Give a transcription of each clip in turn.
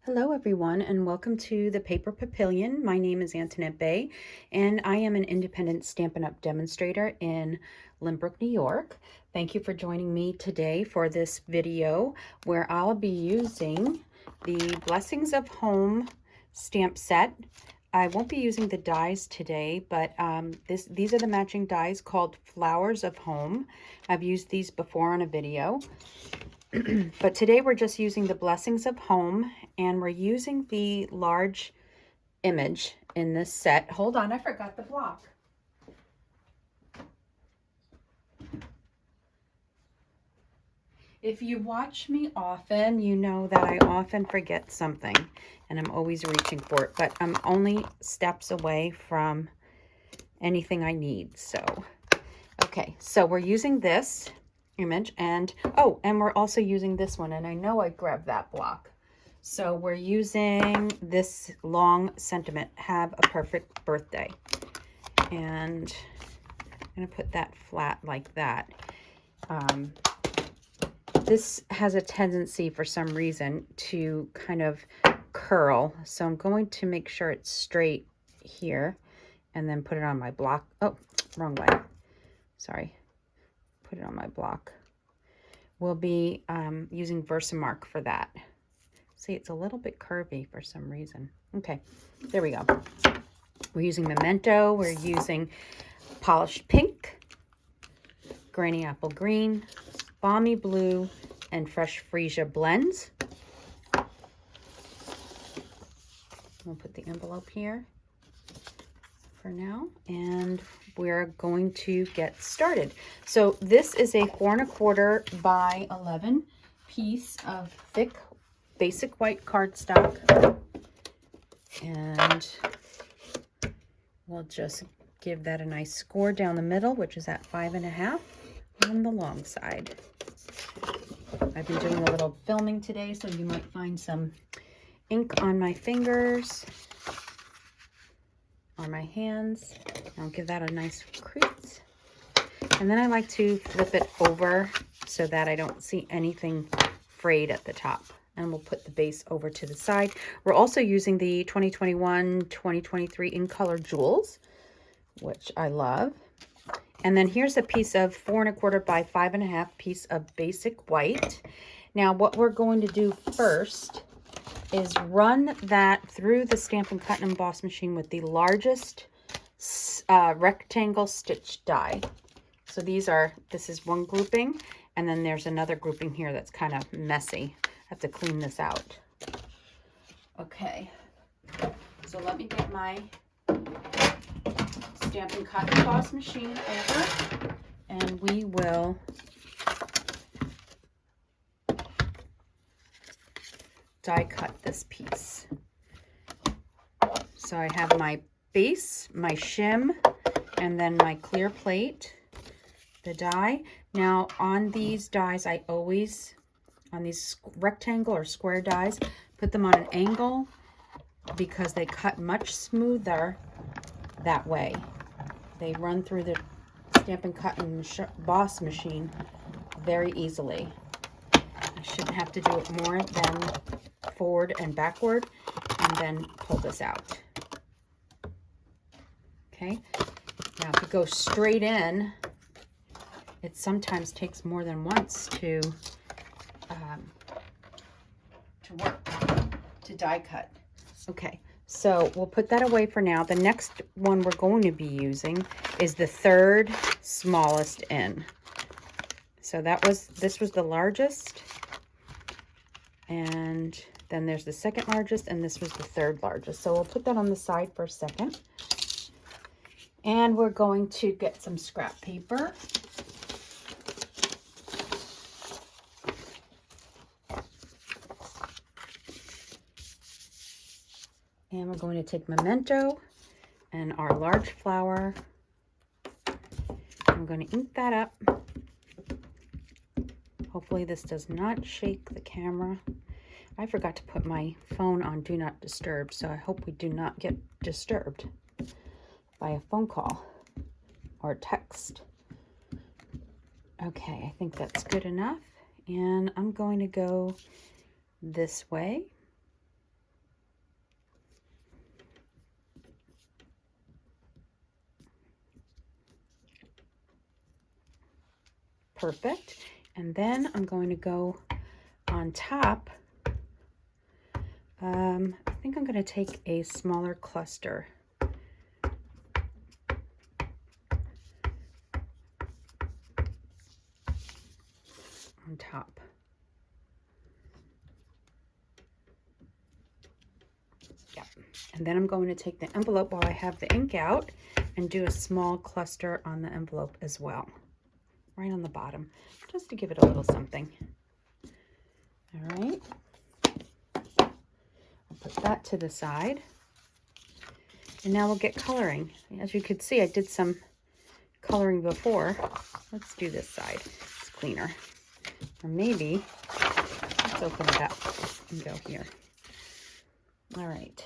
Hello everyone and welcome to the Paper Papillion. My name is Antoinette Bay and I am an independent Stampin' Up! Demonstrator in Lynbrook, New York. Thank you for joining me today for this video where I'll be using the Blessings of Home stamp set. I won't be using the dies today, but these are the matching dies called Flowers of Home. I've used these before on a video. But today we're just using the Blessings of Home, and we're using the large image in this set. Hold on, I forgot the block. If you watch me often, you know that I often forget something, and I'm always reaching for it, but I'm only steps away from anything I need. So, okay, so we're using this image, and we're also using this one, and I know I grabbed that block. So we're using this long sentiment, have a perfect birthday. And I'm gonna put that flat like that. This has a tendency for some reason to kind of curl. So I'm going to make sure it's straight here and then put it on my block. Oh, wrong way. Sorry. Put it on my block. We'll be using Versamark for that. See, it's a little bit curvy for some reason. Okay, there we go. We're using Memento. We're using Polished Pink, Granny Apple Green, Bommy Blue, and Fresh Freesia blends. We'll put the envelope here for now, and we're going to get started. So this is a 4 1/4 by 11 piece of thick basic white cardstock, and we'll just give that a nice score down the middle, which is at 5.5 on the long side. I've been doing a little filming today, so you might find some ink on my fingers or my hands. I'll give that a nice crease. And then I like to flip it over so that I don't see anything frayed at the top. And we'll put the base over to the side. We're also using the 2021-2023 in color jewels, which I love. And then here's a piece of 4 1/4 by 5.5 piece of basic white. Now what we're going to do first is run that through the Stampin' Cut and Emboss machine with the largest rectangle stitch die. So this is one grouping, and then there's another grouping here that's kind of messy. I have to clean this out. Okay, so let me get my Stampin' Cut and Emboss machine over, and we will die cut this piece. So I have my base, my shim, and then my clear plate, the die. Now on these dies, I always, on these rectangle or square dies, put them on an angle because they cut much smoother that way. They run through the Stampin' Cut and Emboss machine very easily. I shouldn't have to do it more than forward and backward, and then pull this out. Okay, now if you go straight in, it sometimes takes more than once to work, to die cut. Okay, so we'll put that away for now. The next one we're going to be using is the third smallest in. So this was the largest, and then there's the second largest, and this was the third largest. So we'll put that on the side for a second. And we're going to get some scrap paper. And we're going to take Memento and our large flower. I'm going to ink that up. Hopefully this does not shake the camera. I forgot to put my phone on Do Not Disturb, so I hope we do not get disturbed by a phone call or text. Okay, I think that's good enough. And I'm going to go this way. perfect. And then I'm going to go on top. I think I'm going to take a smaller cluster. On top. Yep. And then I'm going to take the envelope while I have the ink out and do a small cluster on the envelope as well. Right on the bottom, just to give it a little something. All right. I'll put that to the side. And now we'll get coloring. As you could see, I did some coloring before. Let's do this side. It's cleaner. Or maybe, let's open it up and go here. All right.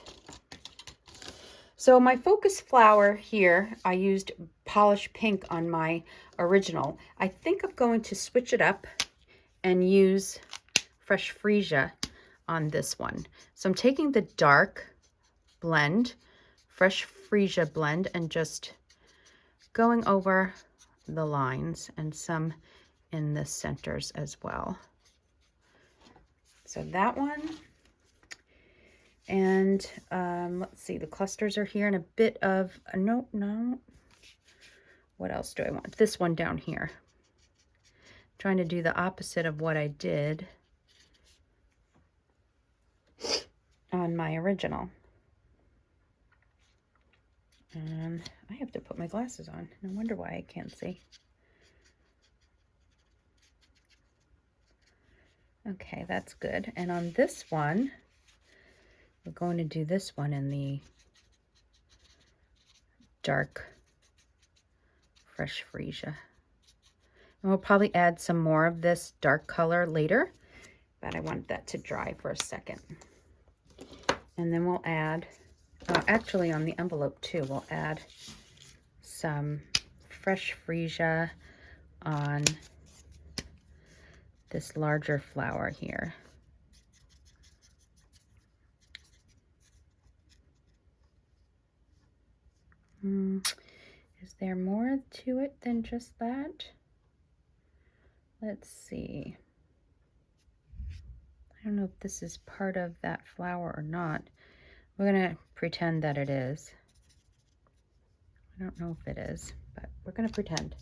So my focus flower here, I used polished pink on my original. I think I'm going to switch it up and use fresh freesia on this one. So I'm taking the dark blend, fresh freesia blend, and just going over the lines and some in the centers as well. So that one. And let's see, the clusters are here and a bit of, no. What else do I want? This one down here. Trying to do the opposite of what I did on my original. And I have to put my glasses on. No wonder why I can't see. Okay, that's good. And on this one, we're going to do this one in the dark fresh freesia. And we'll probably add some more of this dark color later, but I want that to dry for a second. And then we'll add, actually on the envelope too, we'll add some fresh freesia on this larger flower here. Is there more to it than just that? Let's see. I don't know if this is part of that flower or not. We're going to pretend that it is. I don't know if it is, but we're going to pretend.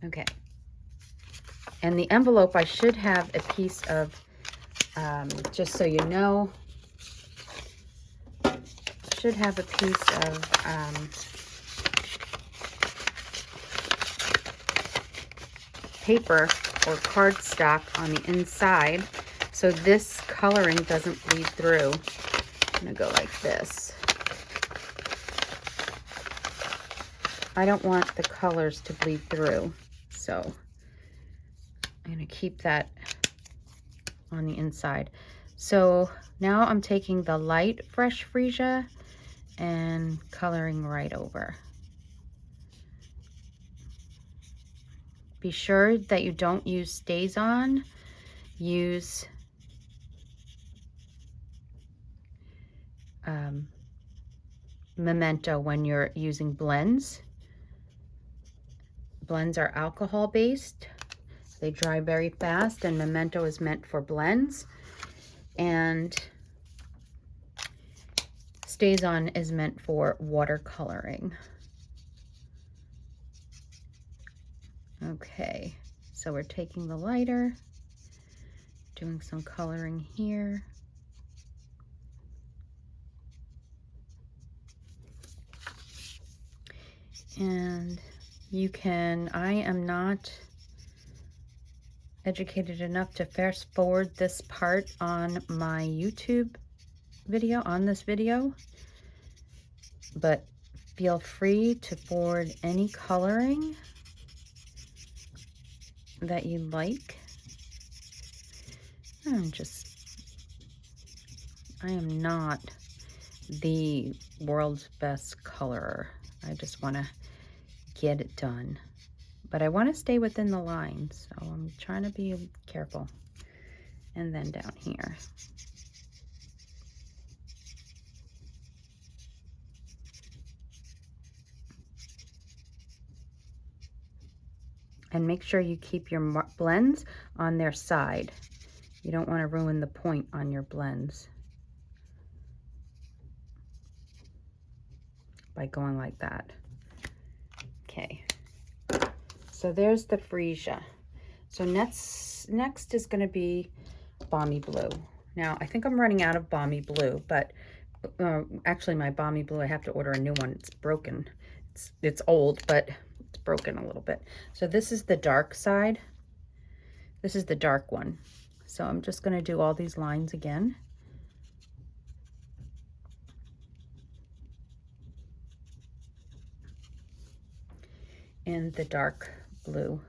Okay. And the envelope, I should have a piece of, just so you know, should have a piece of paper or cardstock on the inside so this coloring doesn't bleed through. I'm gonna go like this. I don't want the colors to bleed through, so I'm gonna keep that on the inside. So now I'm taking the light fresh freesia and coloring right over. Be sure that you don't use stays on. Use Memento when you're using blends. Blends are alcohol based. They dry very fast, and Memento is meant for blends. And stays on is meant for watercoloring. Okay, so we're taking the lighter, doing some coloring here. And you can, I am not educated enough to fast forward this part on my YouTube video, on this video, but feel free to forward any coloring that you like. I am not the world's best colorer. I just want to get it done. But I want to stay within the lines, so I'm trying to be careful. And then down here. And make sure you keep your blends on their side. You don't want to ruin the point on your blends by going like that. Okay, so there's the freesia. So next is going to be Bommy Blue. Now, I think I'm running out of Bommy Blue, but actually my Bommy Blue, I have to order a new one. It's broken. It's old, but it's broken a little bit. So this is the dark side. This is the dark one. So I'm just going to do all these lines again. And the dark blue,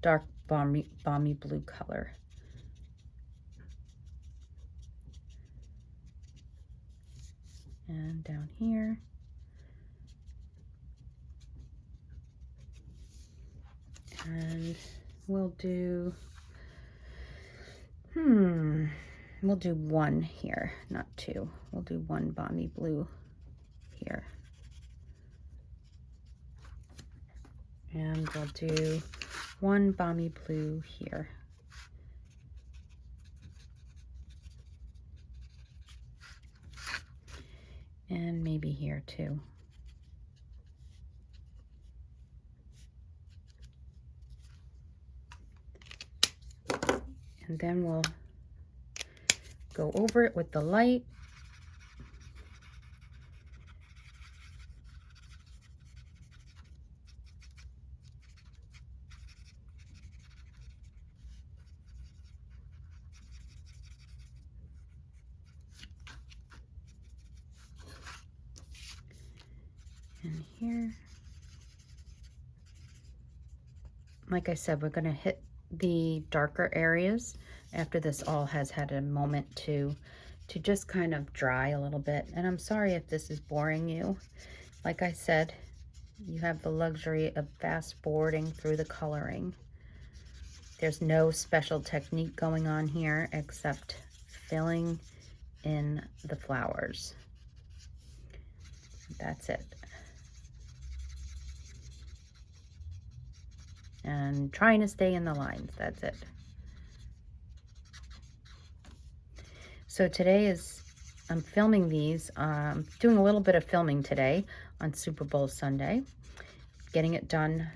dark Bommy Blue color. And down here. And we'll do, we'll do one here, not two. We'll do one Bommy Blue here. And we'll do one Bommy Blue here. And maybe here too. And then we'll go over it with the light. And here, like I said, we're going to hit the darker areas after this all has had a moment to just kind of dry a little bit. And I'm sorry if this is boring you. Like I said, you have the luxury of fast forwarding through the coloring. There's no special technique going on here except filling in the flowers. That's it. And trying to stay in the lines, that's it. So today is, I'm filming these, doing a little bit of filming today on Super Bowl Sunday, getting it done.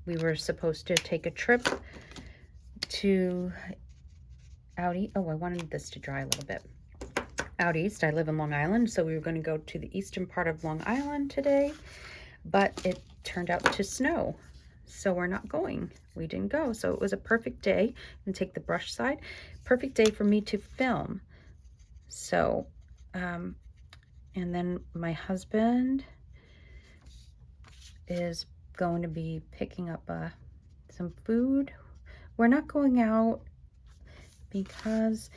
We were supposed to take a trip to out east. Oh, I wanted this to dry a little bit. Out east, I live in Long Island, so we were going to go to the eastern part of Long Island today, but it turned out to snow. So we're not going. We didn't go. So it was a perfect day. And take the brush side. Perfect day for me to film. So, and then my husband is going to be picking up some food. We're not going out because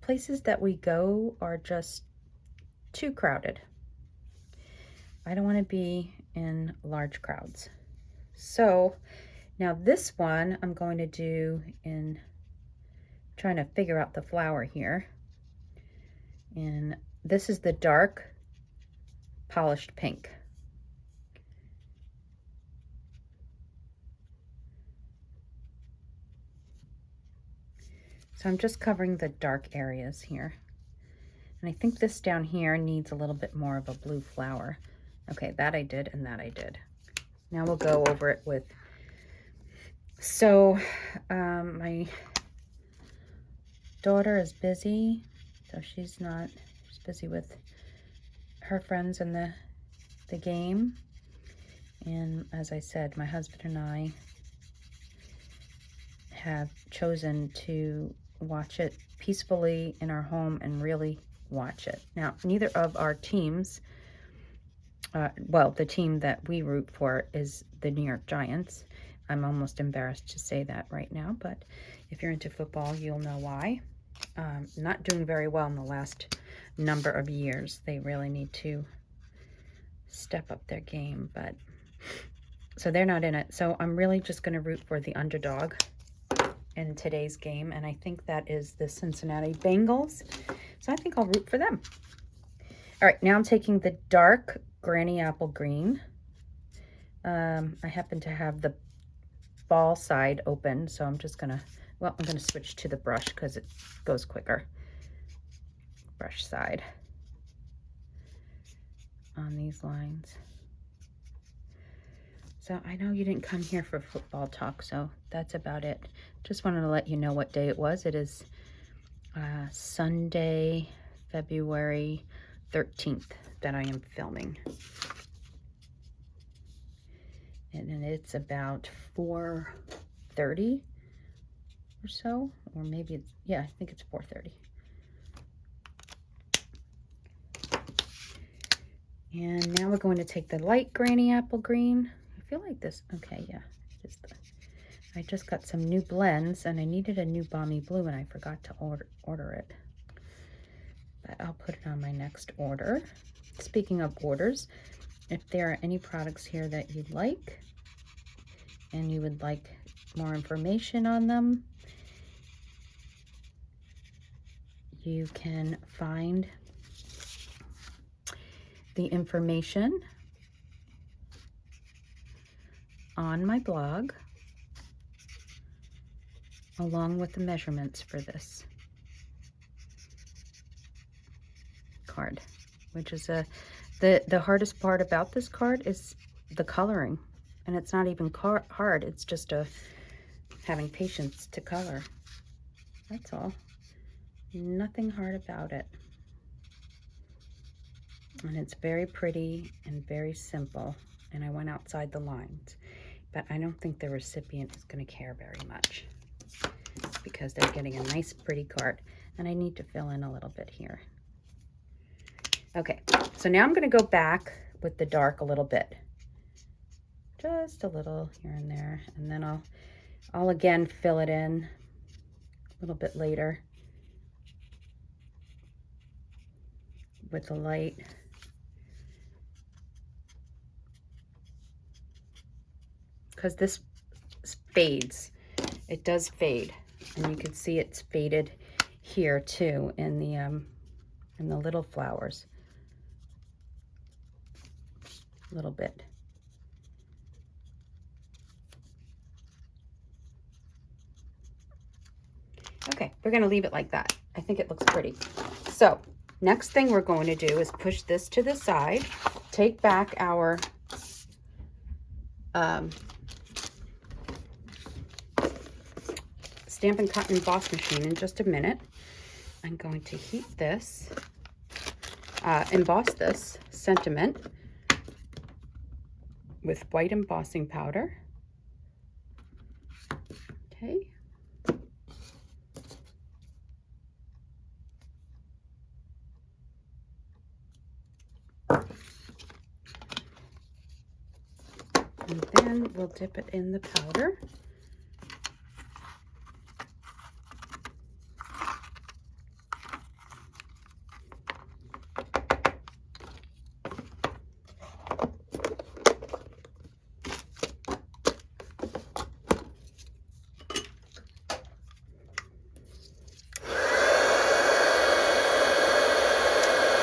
places that we go are just too crowded. I don't want to be in large crowds. So now this one I'm going to do in trying to figure out the flower here. And this is the dark polished pink. So I'm just covering the dark areas here. And I think this down here needs a little bit more of a blue flower. Okay, that I did and that I did. Now we'll go over it with, so my daughter is busy, so she's busy with her friends in the game. And as I said, my husband and I have chosen to watch it peacefully in our home and really watch it. Now, neither of our teams, well, the team that we root for is the New York Giants. I'm almost embarrassed to say that right now, but if you're into football, you'll know why. Not doing very well in the last number of years. They really need to step up their game, but so they're not in it. So I'm really just going to root for the underdog in today's game, and I think that is the Cincinnati Bengals. So I think I'll root for them. All right, now I'm taking the dark Granny Apple Green, I happen to have the ball side open, so I'm just gonna, well, I'm gonna switch to the brush because it goes quicker. Brush side on these lines. So I know you didn't come here for football talk, so that's about it. Just wanted to let you know what day it was. It is Sunday, February 13th that I am filming. And it's about 4:30 or so, or maybe it's, yeah, I think it's 4:30. And now we're going to take the light granny apple green. I feel like this, okay, yeah. I just got some new blends and I needed a new Bommy Blue and I forgot to order it. But I'll put it on my next order. Speaking of orders, if there are any products here that you'd like and you would like more information on them, you can find the information on my blog along with the measurements for this card, which is the hardest part about this card is the coloring, and it's not even hard, it's just having patience to color. That's all. Nothing hard about it. And it's very pretty and very simple, and I went outside the lines, but I don't think the recipient is going to care very much because they're getting a nice pretty card, and I need to fill in a little bit here. Okay, so now I'm going to go back with the dark a little bit, just a little here and there, and then I'll again fill it in a little bit later with the light. Because this fades, it does fade, and you can see it's faded here too in the little flowers a little bit. Okay, we're going to leave it like that. I think it looks pretty. So next thing we're going to do is push this to the side, take back our Stampin' Cut and Emboss machine in just a minute. I'm going to heat this, emboss this sentiment with white embossing powder. Okay. And then we'll dip it in the powder.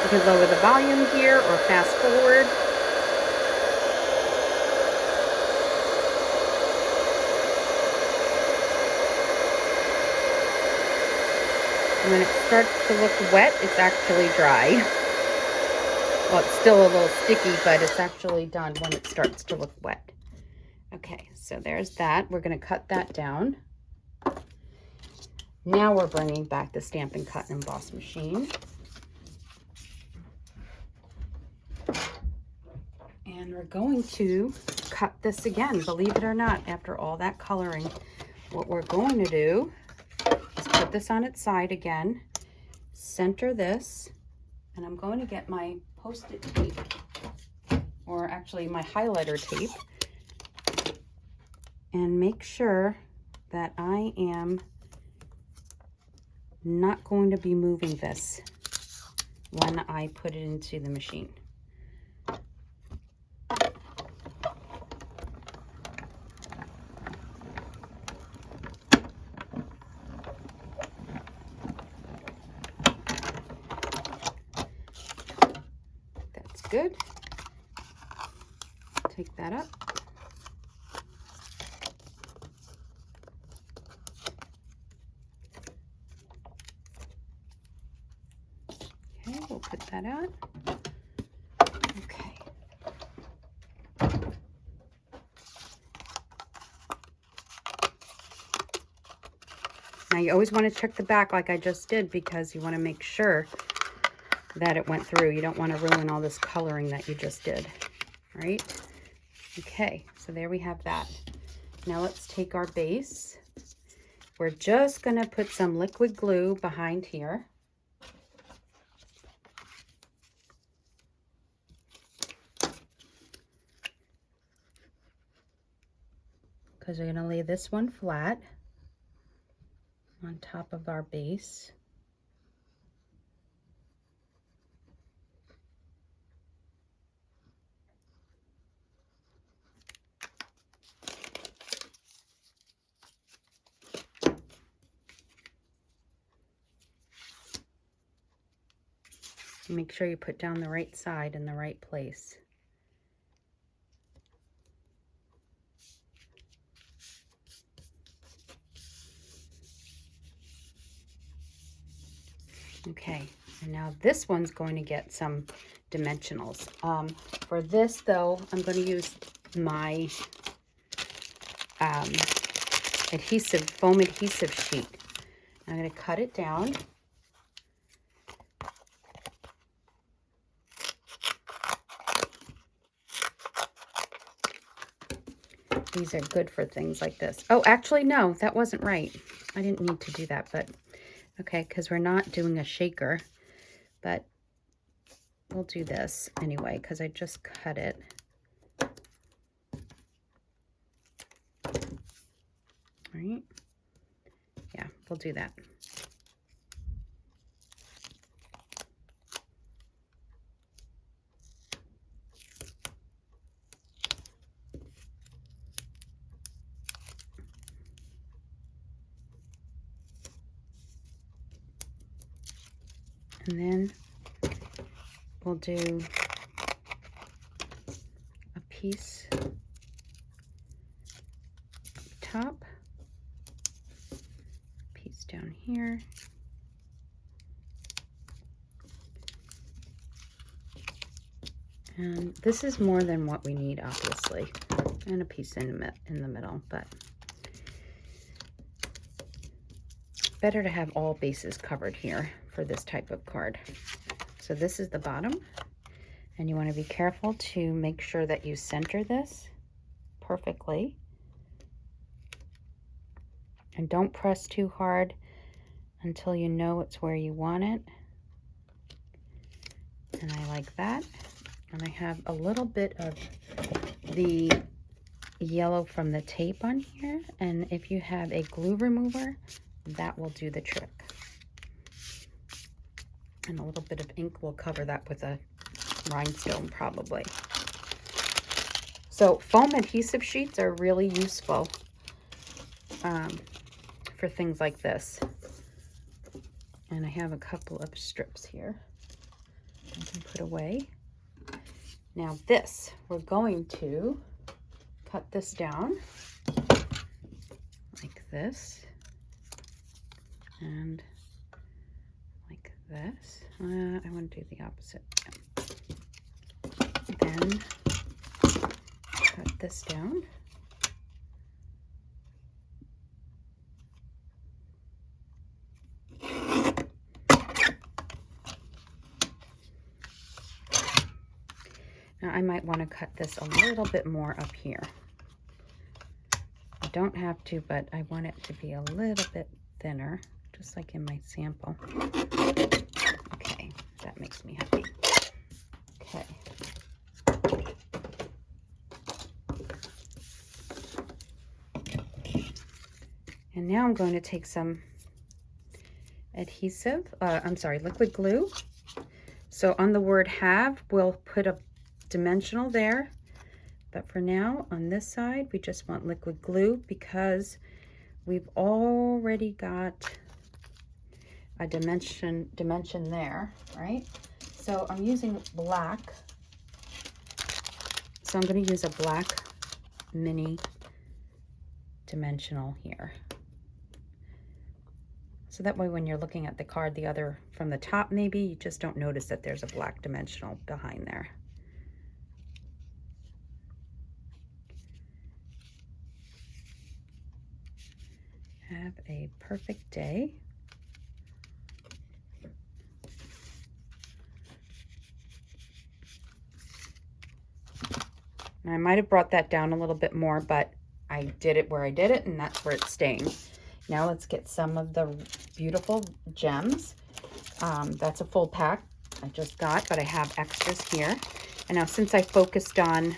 You can lower the volume here or fast forward. And when it starts to look wet, it's actually dry. Well, it's still a little sticky, but it's actually done when it starts to look wet. Okay, so there's that. We're going to cut that down. Now we're bringing back the Stampin' Cut and Emboss machine. And we're going to cut this again, believe it or not, after all that coloring. What we're going to do is put this on its side again, center this, and I'm going to get my Post-it tape, or actually my highlighter tape, and make sure that I am not going to be moving this when I put it into the machine. That's good. Take that up. put that out. Okay. Now you always want to check the back like I just did, because you want to make sure that it went through. You don't want to ruin all this coloring that you just did, right? Okay, so there we have that. Now let's take our base. We're just going to put some liquid glue behind here. Because we're going to lay this one flat on top of our base. Make sure you put down the right side in the right place. Okay, and now this one's going to get some dimensionals. For this though, I'm going to use my foam adhesive sheet. I'm going to cut it down. These are good for things like this. Oh, actually, no, that wasn't right. I didn't need to do that, but okay, because we're not doing a shaker, but we'll do this anyway, because I just cut it. All right. Yeah, we'll do that. And then we'll do a piece up top, piece down here, and this is more than what we need, obviously, and a piece in the middle, but better to have all bases covered here for this type of card. So this is the bottom, and you want to be careful to make sure that you center this perfectly, and don't press too hard until you know it's where you want it. And I like that. And I have a little bit of the yellow from the tape on here, and if you have a glue remover, that will do the trick. And a little bit of ink will cover that with a rhinestone probably. So foam adhesive sheets are really useful for things like this. And I have a couple of strips here I can put away. Now this, we're going to cut this down like this and like this. I want to do the opposite. Then cut this down. Now I might want to cut this a little bit more up here. I don't have to, but I want it to be a little bit thinner, just like in my sample. Okay, that makes me happy. Okay. And now I'm going to take some liquid glue. So on the word have, we'll put a dimensional there. But for now, on this side, we just want liquid glue because we've already got a dimension there, right? So I'm using black. So I'm going to use a black mini dimensional here. So that way when you're looking at the card the other from the top, maybe you just don't notice that there's a black dimensional behind there. Have a perfect day. And I might have brought that down a little bit more, but I did it where I did it, and that's where it's staying. Now let's get some of the beautiful gems. That's a full pack I just got, but I have extras here. And now since I focused on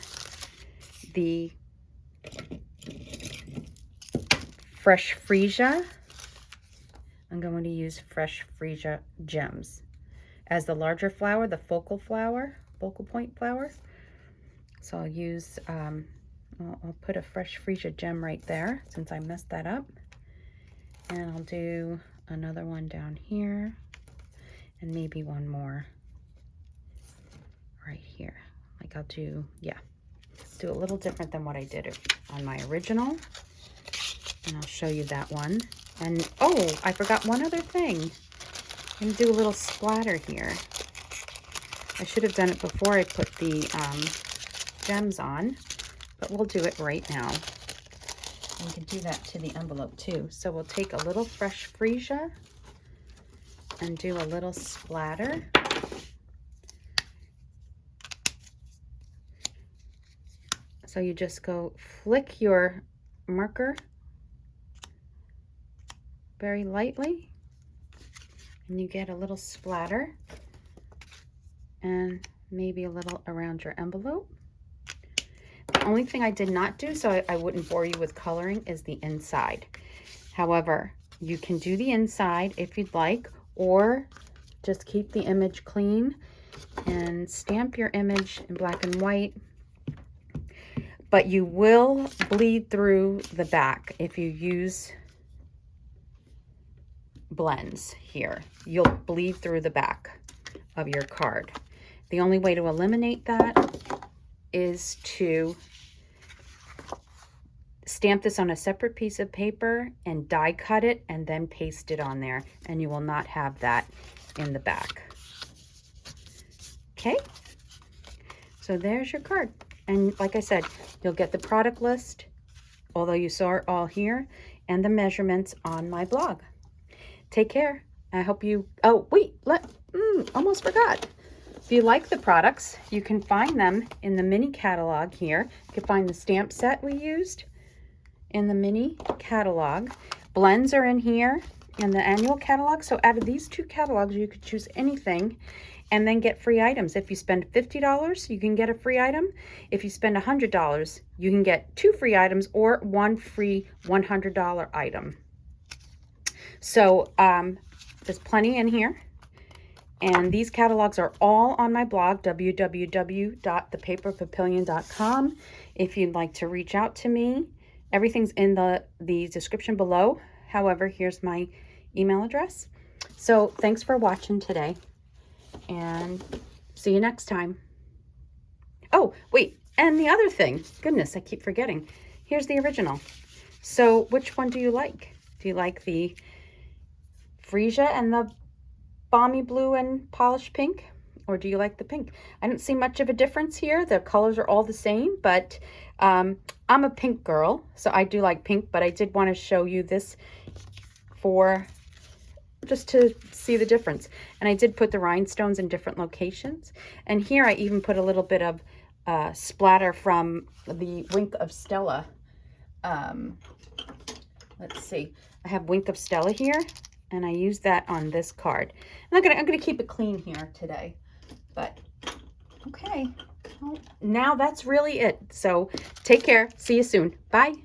the Fresh Freesia, I'm going to use Fresh Freesia gems as the larger flower, the focal point flower. So I'll use, I'll put a Fresh Freesia gem right there since I messed that up. And I'll do another one down here and maybe one more right here. Like I'll do, yeah, let's do a little different than what I did on my original. And I'll show you that one. And oh, I forgot one other thing. I'm gonna do a little splatter here. I should have done it before I put the gems on, but we'll do it right now. And we can do that to the envelope too. So we'll take a little Fresh Freesia and do a little splatter. So you just go flick your marker very lightly and you get a little splatter and maybe a little around your envelope. The only thing I did not do, so I wouldn't bore you with coloring, is the inside. However, you can do the inside if you'd like, or just keep the image clean and stamp your image in black and white. But you will bleed through the back if you use blends here. You'll bleed through the back of your card. The only way to eliminate that is to stamp this on a separate piece of paper and die cut it and then paste it on there, and you will not have that in the back. Okay, so there's your card. And like I said, you'll get the product list, although you saw it all here, and the measurements on my blog. Take care. I hope you, oh wait, almost forgot. If you like the products, you can find them in the mini catalog here. You can find the stamp set we used in the mini catalog. Blends are in here in the annual catalog. So out of these two catalogs, you could choose anything and then get free items. If you spend $50, you can get a free item. If you spend $100, you can get 2 free items or 1 free $100 item. So there's plenty in here. And these catalogs are all on my blog, www.thepaperpapillion.com. If you'd like to reach out to me, everything's in the description below. However, here's my email address. So thanks for watching today, and see you next time. Oh, wait, and the other thing, goodness, I keep forgetting. Here's the original. So which one do you like? Do you like the Freesia and the Bommy Blue and Polished Pink, or do you like the pink? I don't see much of a difference here. The colors are all the same, but I'm a pink girl, so I do like pink, but I did want to show you this for just to see the difference. And I did put the rhinestones in different locations. And here I even put a little bit of splatter from the Wink of Stella. Let's see. I have Wink of Stella here, and I use that on this card. And I'm gonna keep it clean here today. But okay, well, now that's really it. So take care. See you soon. Bye.